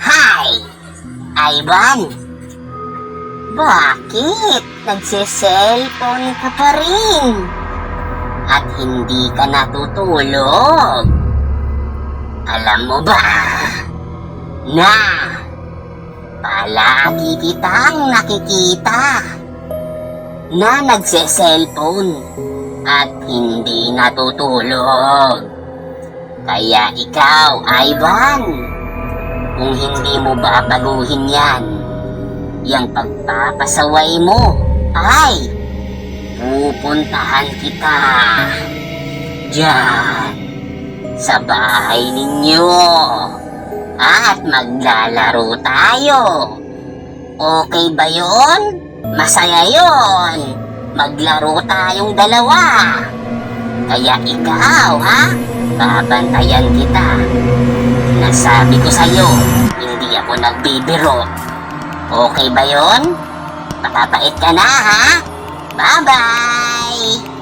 Hi, Ivan. Bakit nagsiselfone ka pa rin? At hindi ka natutulog? Alam mo ba na palagi kitang nakikita na nagsiselfone at hindi natutulog? Kaya ikaw, Ivan, kung hindi mo babaguhin yan, yung pagpapasaway mo ay pupuntahan kita diyan sa bahay ninyo at maglalaro tayo. Okay ba yon? Masaya yon. Maglaro tayong dalawa. Kaya ikaw, babantayan kita. Nasabi ko sa'yo, hindi ako nagbibiro. Okay ba yon? Papapait ka na, ha? Bye-bye!